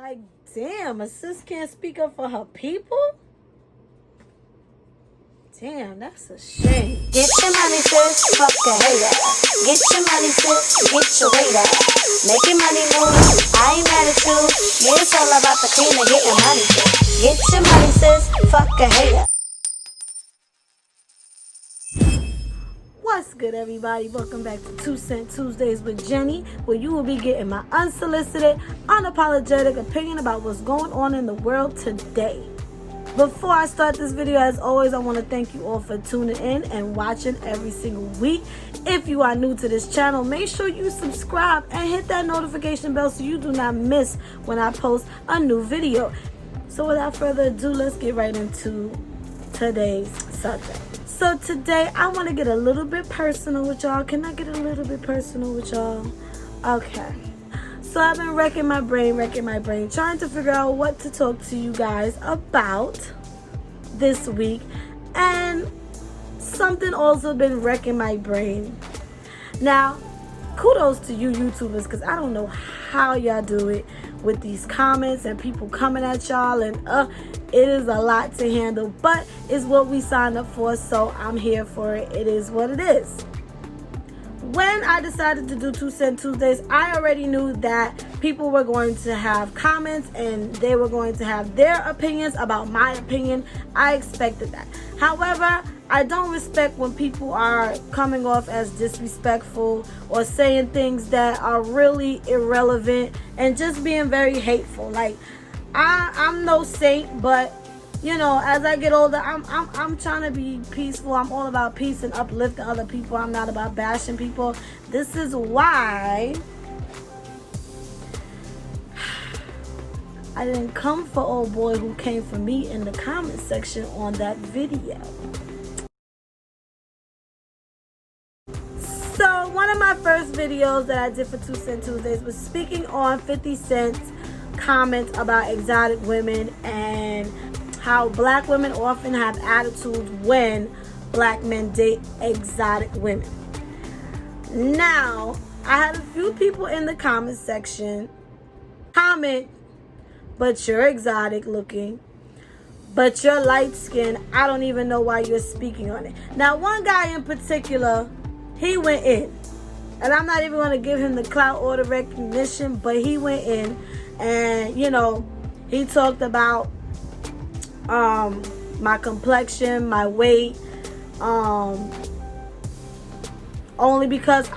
Like, damn, a sis can't speak up for her people? Damn, that's a shame. Get your money, sis, fuck a hater. Get your money, sis, get your weight up. Making money move, I ain't mad at you. Yeah, it's all about the cream and getting money, sis. Get your money, sis, fuck a hater. What's good, everybody? Welcome back to 2 Cent Tuesdays with Jenny, where you will be getting my unsolicited, unapologetic opinion about what's going on in the world today. Before I start this video, as always, I want to thank you all for tuning in and watching every single week. If you are new to this channel, make sure you subscribe and hit that notification bell so you do not miss when I post a new video. So without further ado, let's get right into today's subject. So today, I want to get a little bit personal with y'all. Can I get a little bit personal with y'all? Okay. So I've been wrecking my brain, trying to figure out what to talk to you guys about this week. And something also been wrecking my brain. Now, kudos to you YouTubers, because I don't know how y'all do it with these comments and people coming at y'all, and it is a lot to handle, but it's what we signed up for, so I'm here for it. It is what it is. When I decided to do 2 Cent Tuesdays, I already knew that people were going to have comments and they were going to have their opinions about my opinion. I expected that. However, I don't respect when people are coming off as disrespectful or saying things that are really irrelevant and just being very hateful. Like, I'm no saint, but you know, as I get older, I'm trying to be peaceful. I'm all about peace and uplifting other people. I'm not about bashing people. This is why I didn't come for old boy who came for me in the comment section on that video. So one of my first videos that I did for 2 Cent Tuesdays was speaking on 50 Cent's comments about exotic women and how black women often have attitudes when black men date exotic women. Now, I had a few people in the comment section comment, but you're exotic looking, but you're light skinned. I don't even know why you're speaking on it. Now, one guy in particular, he went in, and I'm not even going to give him the clout or the recognition, but he went in and, you know, he talked about my complexion, my weight, only because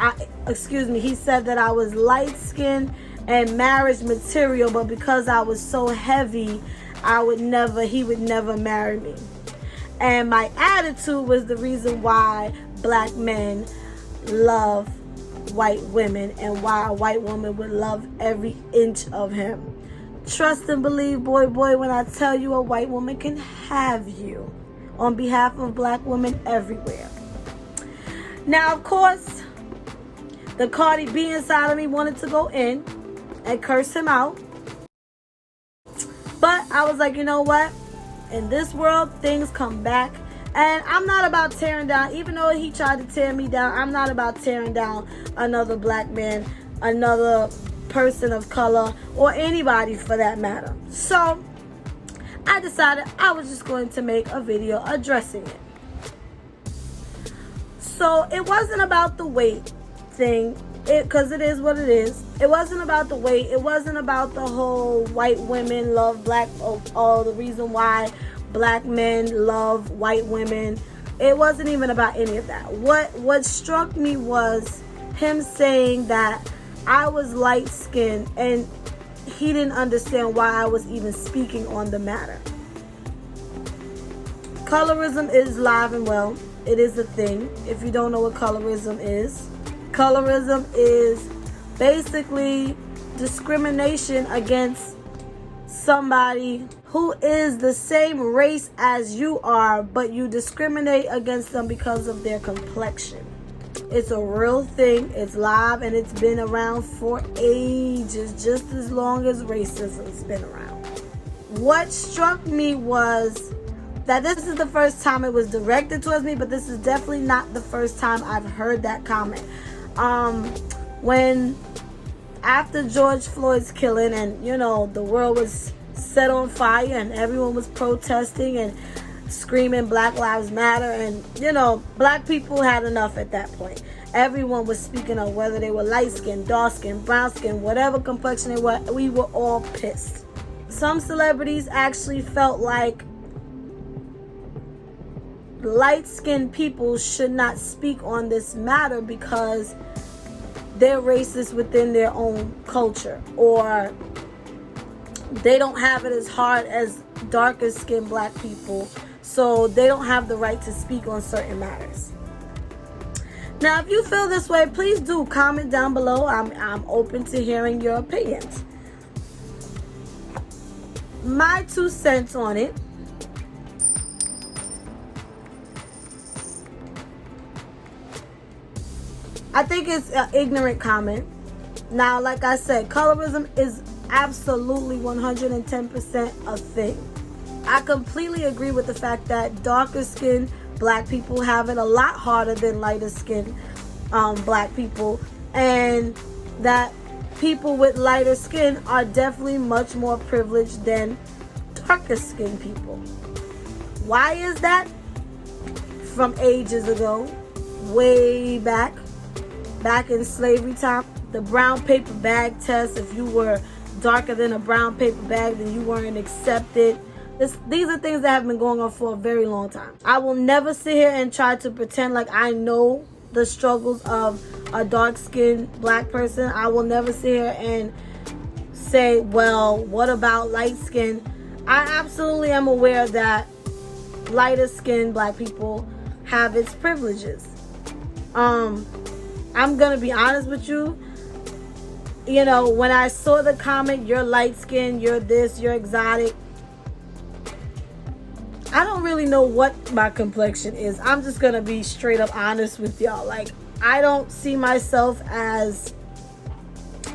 he said that I was light skinned and marriage material, but because I was so heavy, he would never marry me. And my attitude was the reason why black men love white women and why a white woman would love every inch of him. Trust and believe, boy, when I tell you a white woman can have you on behalf of black women everywhere. Now, of course, the Cardi B inside of me wanted to go in and curse him out. But I was like, you know what? In this world, things come back. And I'm not about tearing down, even though he tried to tear me down, I'm not about tearing down another black man, another person of color, or anybody for that matter. So I decided I was just going to make a video addressing it. So it wasn't about the weight thing, because it is what it is. It wasn't about the weight. It wasn't about the whole white women love black, or the reason why black men love white women. It wasn't even about any of that. What struck me was him saying that I was light skinned and he didn't understand why I was even speaking on the matter. Colorism is live and well. It is a thing. If you don't know what colorism is basically discrimination against somebody who is the same race as you are, but you discriminate against them because of their complexion. It's a real thing. It's live, and it's been around for ages, just as long as racism's been around. What struck me was that this is the first time it was directed towards me, but this is definitely not the first time I've heard that comment. When after George Floyd's killing, and the world was set on fire and everyone was protesting and screaming Black Lives Matter, and black people had enough at that point. Everyone was speaking of, whether they were light skin, dark skin, brown skin, whatever complexion they were. We were all pissed. Some celebrities actually felt like light-skinned people should not speak on this matter because they're racist within their own culture, or they don't have it as hard as darker skinned black people, so they don't have the right to speak on certain matters. Now, if you feel this way, please do comment down below. I'm open to hearing your opinions. My 2 cents on it. I think it's an ignorant comment. Now, like I said, colorism is absolutely 110% a thing. I completely agree with the fact that darker skinned black people have it a lot harder than lighter skinned black people, and that people with lighter skin are definitely much more privileged than darker skinned people. Why is that? From ages ago, way back in slavery time, the brown paper bag test. If you were darker than a brown paper bag, then you weren't accepted. These are things that have been going on for a very long time. I will never sit here and try to pretend like I know the struggles of a dark-skinned black person. I will never sit here and say, well, what about light skin? I absolutely am aware that lighter-skinned black people have its privileges. I'm going to be honest with you. When I saw the comment, you're light-skinned, you're this, you're exotic, I don't really know what my complexion is. I'm just going to be straight up honest with y'all. Like, I don't see myself as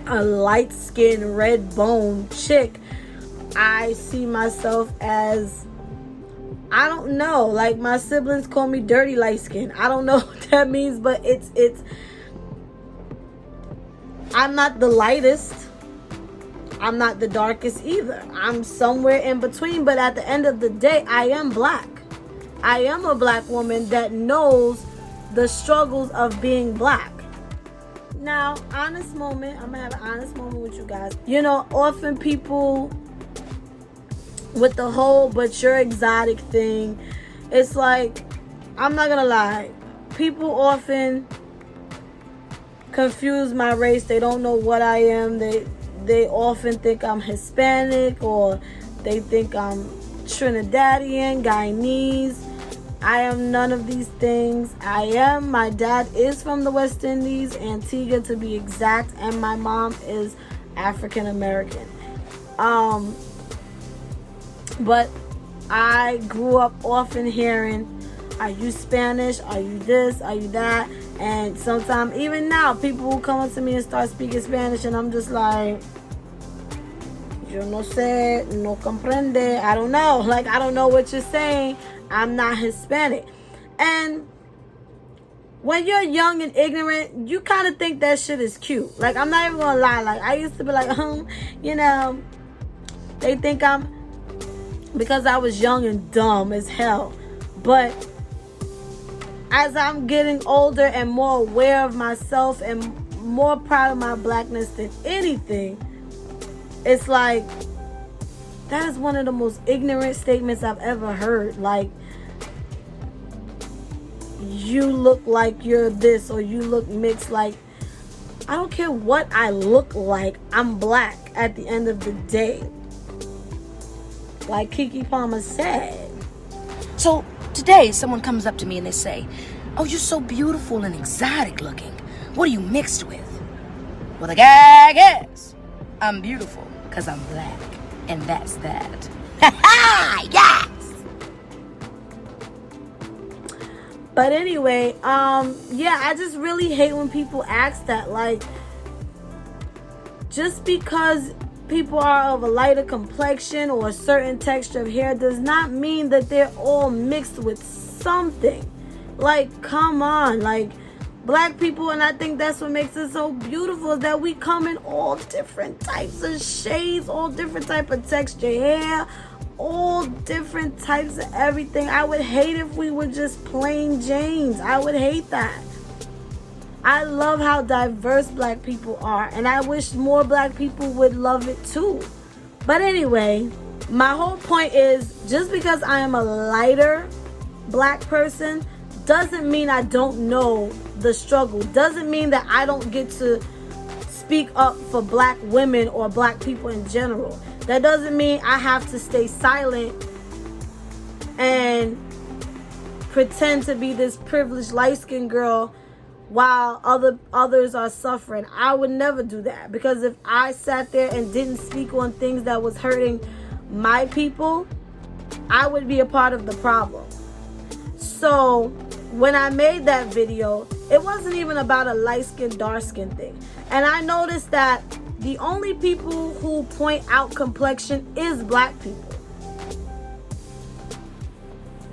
a light-skinned, red-bone chick. I see myself as, I don't know, like my siblings call me dirty light skin. I don't know what that means, but it's I'm not the lightest. I'm not the darkest either. I'm somewhere in between, but at the end of the day, I am black. I am a black woman that knows the struggles of being black. Now, honest moment, I'm gonna have an honest moment with you guys. Often people with the whole but you're exotic thing, it's like, I'm not gonna lie, people often confuse my race. They don't know what I am. They often think I'm Hispanic, or they think I'm Trinidadian, Guyanese. I am none of these things. My dad is from the West Indies, Antigua to be exact, and my mom is African American. But I grew up often hearing, are you Spanish? Are you this? Are you that? And sometimes, even now, people will come up to me and start speaking Spanish, and I'm just like, yo no sé, no comprende. I don't know. Like, I don't know what you're saying. I'm not Hispanic. And when you're young and ignorant, you kind of think that shit is cute. Like, I'm not even gonna lie. Like, I used to be like, they think because I was young and dumb as hell. But as I'm getting older and more aware of myself and more proud of my blackness than anything, it's like, that is one of the most ignorant statements I've ever heard. Like, you look like you're this, or you look mixed. Like, I don't care what I look like. I'm black at the end of the day. Like Keke Palmer said. So today someone comes up to me and they say, oh, you're so beautiful and exotic looking. What are you mixed with? Well, the gag is, I'm beautiful because I'm black. And that's that. Yes! But anyway, I just really hate when people ask that. Like, just because people are of a lighter complexion or a certain texture of hair does not mean that they're all mixed with something. Like, come on. Like, Black people, and I think that's what makes it so beautiful, is that we come in all different types of shades, all different type of texture hair, all different types of everything. I would hate if we were just plain Janes. I would hate that. I love how diverse black people are, and I wish more black people would love it too. But anyway, my whole point is, just because I am a lighter black person doesn't mean I don't know the struggle. Doesn't mean that I don't get to speak up for black women or black people in general. That doesn't mean I have to stay silent and pretend to be this privileged light-skinned girl while others are suffering. I would never do that, because if I sat there and didn't speak on things that was hurting my people, I would be a part of the problem. So when I made that video, it wasn't even about a light skin, dark skin thing. And I noticed that the only people who point out complexion is black people.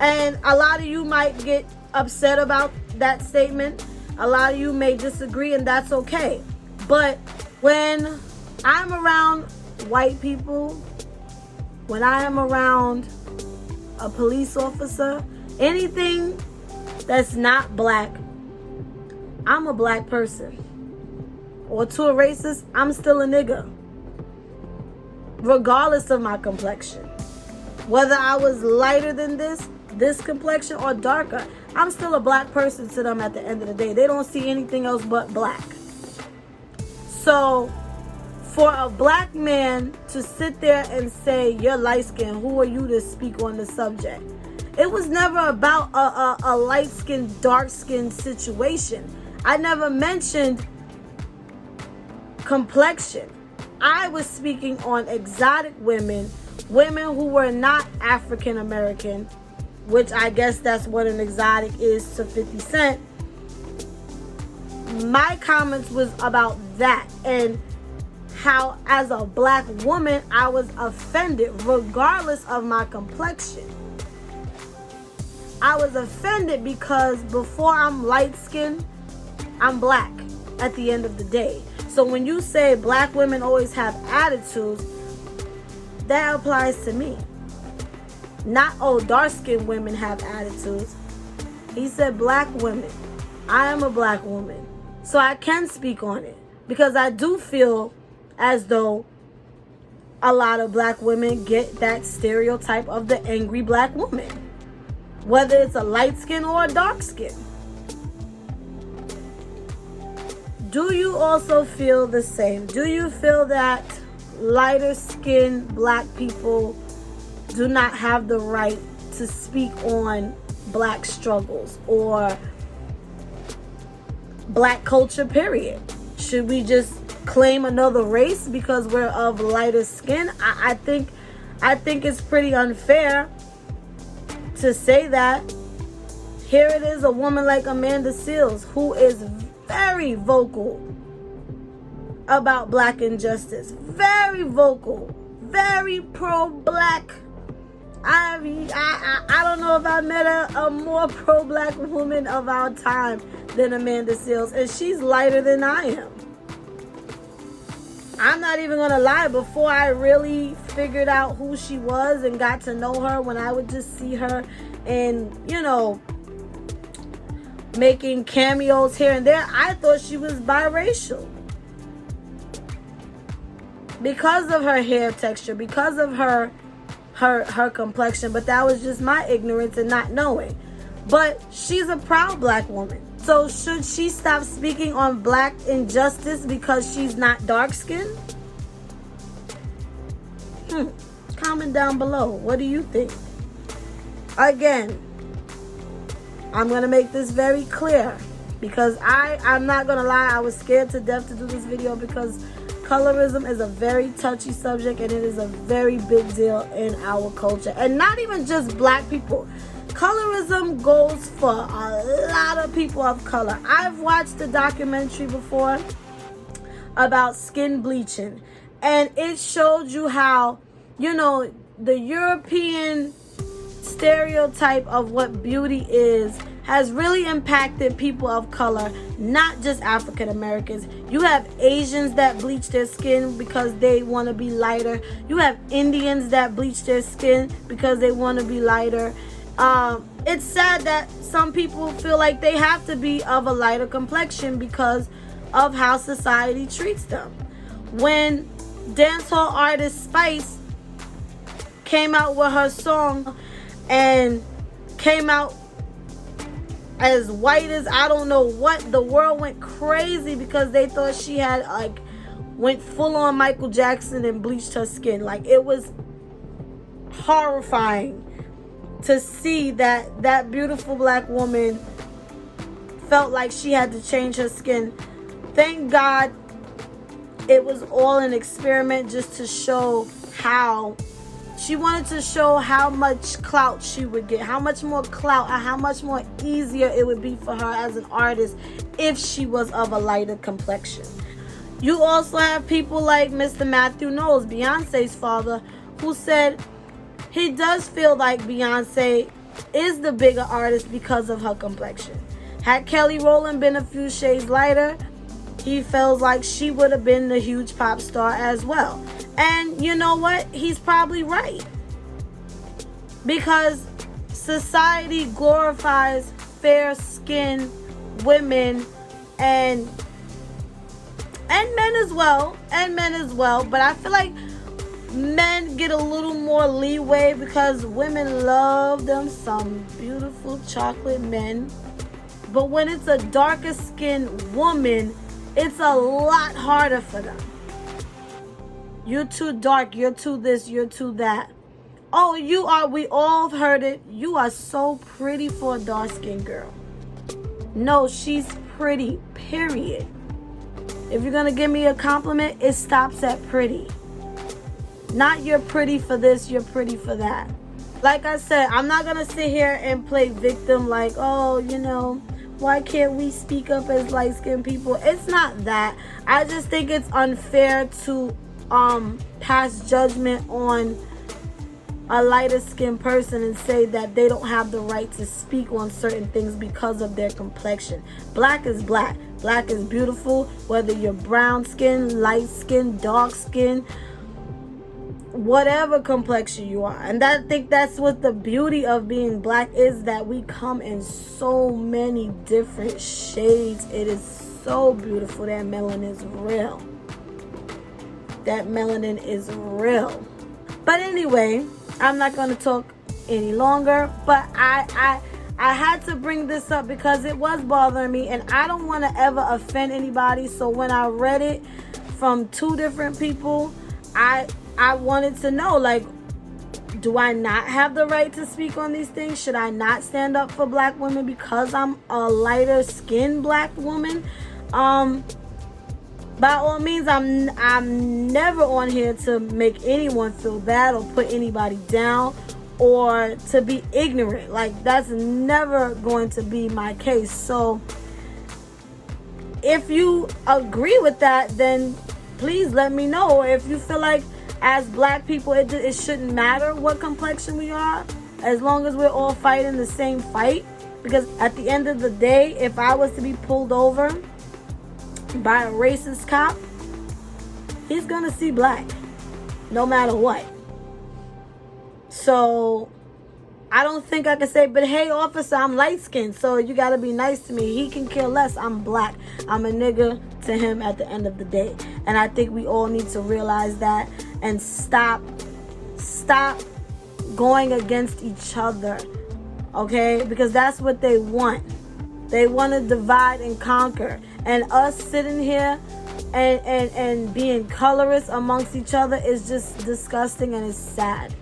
And a lot of you might get upset about that statement. A lot of you may disagree, and that's okay. But when I'm around white people, when I am around a police officer, anything that's not black, I'm a black person. Or to a racist, I'm still a nigga, regardless of my complexion. Whether I was lighter than this complexion, or darker, I'm still a black person to them at the end of the day. They don't see anything else but black. So for a black man to sit there and say, you're light skinned, who are you to speak on the subject? It was never about a light skinned, dark skinned situation. I never mentioned complexion. I was speaking on exotic women who were not African American, which I guess that's what an exotic is to 50 Cent. My comments was about that, and how as a black woman I was offended regardless of my complexion. I was offended because before I'm light skinned, I'm black at the end of the day. So when you say black women always have attitudes, that applies to me. Not, oh, dark-skinned women have attitudes. He said black women. I am a black woman. So I can speak on it, because I do feel as though a lot of black women get that stereotype of the angry black woman, whether it's a light skin or a dark skin. Do you also feel the same? Do you feel that lighter skinned black people do not have the right to speak on black struggles or black culture, period? Should we just claim another race because we're of lighter skin? I think it's pretty unfair to say that. Here it is, a woman like Amanda Seales, who is very vocal about black injustice, very vocal, very pro-black. I don't know if I met a more pro-black woman of our time than Amanda Seales, and she's lighter than I am. I'm not even gonna lie, before I really figured out who she was and got to know her, when I would just see her and, making cameos here and there, I thought she was biracial. Because of her hair texture, because of her complexion, but that was just my ignorance and not knowing. But she's a proud black woman. So should she stop speaking on black injustice because she's not dark skinned? Comment down below. What do you think? Again, I'm going to make this very clear, because I'm not going to lie, I was scared to death to do this video, because colorism is a very touchy subject, and it is a very big deal in our culture. And not even just black people. Colorism goes for a lot of people of color. I've watched a documentary before about skin bleaching, and it showed you how, the European stereotype of what beauty is has really impacted people of color, not just African Americans. You have Asians that bleach their skin because they want to be lighter. You have Indians that bleach their skin because they want to be lighter. It's sad that some people feel like they have to be of a lighter complexion because of how society treats them. When dancehall artist Spice came out with her song and came out as white as I don't know what, the world went crazy because they thought she had went full on Michael Jackson and bleached her skin. Like, it was horrifying to see that beautiful black woman felt like she had to change her skin. Thank God it was all an experiment, just to show how she wanted to show how much clout she would get, how much more clout, and how much more easier it would be for her as an artist if she was of a lighter complexion. You also have people like Mr. Matthew Knowles, Beyonce's father, who said he does feel like Beyonce is the bigger artist because of her complexion. Had Kelly Rowland been a few shades lighter, he feels like she would have been the huge pop star as well. And you know what? He's probably right. Because society glorifies fair-skinned women and men as well. But I feel like men get a little more leeway because women love them some beautiful chocolate men. But when it's a darker skinned woman, it's a lot harder for them. You're too dark, you're too this, you're too that. Oh, you are, we all heard it. You are so pretty for a dark-skinned girl. No, she's pretty, period. If you're gonna give me a compliment, it stops at pretty. Not you're pretty for this, you're pretty for that. Like I said, I'm not gonna sit here and play victim like, oh, you know, why can't we speak up as light-skinned people? It's not that. I just think it's unfair to pass judgment on a lighter skinned person and say that they don't have the right to speak on certain things because of their complexion. Black is black. Black is beautiful, whether you're brown skin, light skin, dark skin, whatever complexion you are. And I think that's what the beauty of being black is, that we come in so many different shades. It is so beautiful. That melanin is real. That melanin is real. But anyway, I'm not going to talk any longer, but I had to bring this up because it was bothering me, and I don't want to ever offend anybody. So when I read it from two different people, I wanted to know, like, do I not have the right to speak on these things? Should I not stand up for black women because I'm a lighter skinned black woman? By all means, I'm never on here to make anyone feel bad or put anybody down or to be ignorant. Like, that's never going to be my case. So if you agree with that, then please let me know. Or if you feel like as black people, it shouldn't matter what complexion we are, as long as we're all fighting the same fight. Because at the end of the day, if I was to be pulled over by a racist cop, he's gonna see black no matter what. So I don't think I can say, but hey, officer, I'm light skinned, so you gotta be nice to me. He can care less. I'm black. I'm a nigga to him at the end of the day. And I think we all need to realize that and stop going against each other, okay? Because that's what they want. They want to divide and conquer. And us sitting here and being colorist amongst each other is just disgusting, and it's sad.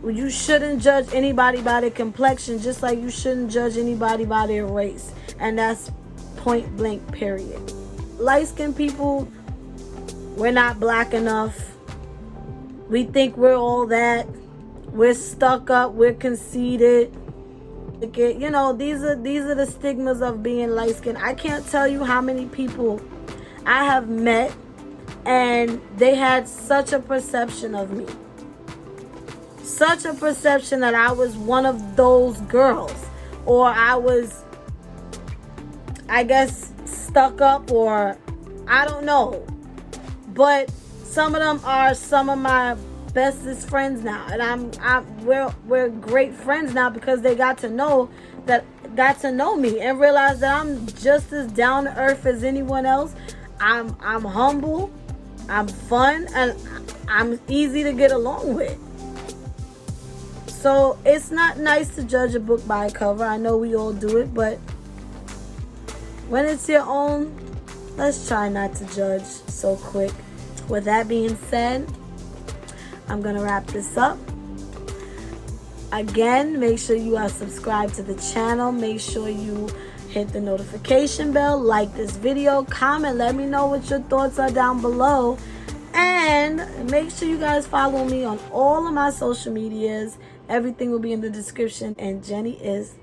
You shouldn't judge anybody by their complexion, just like you shouldn't judge anybody by their race. And that's point blank, period. Light-skinned people, we're not black enough. We think we're all that. We're stuck up. We're conceited. You know, these are the stigmas of being light-skinned. I can't tell you how many people I have met and they had such a perception of me. such a perception that I was one of those girls, or I was, I guess, stuck up, or I don't know. But some of them are some of my bestest friends now, and we're great friends now because they got to know me and realize that I'm just as down to earth as anyone else. I'm humble, I'm fun, and I'm easy to get along with. So it's not nice to judge a book by a cover. I know we all do it, but when it's your own, let's try not to judge so quick. With that being said, I'm going to wrap this up. Again, make sure you are subscribed to the channel. Make sure you hit the notification bell, like this video, comment, let me know what your thoughts are down below. And make sure you guys follow me on all of my social medias. Everything will be in the description. And Jenny is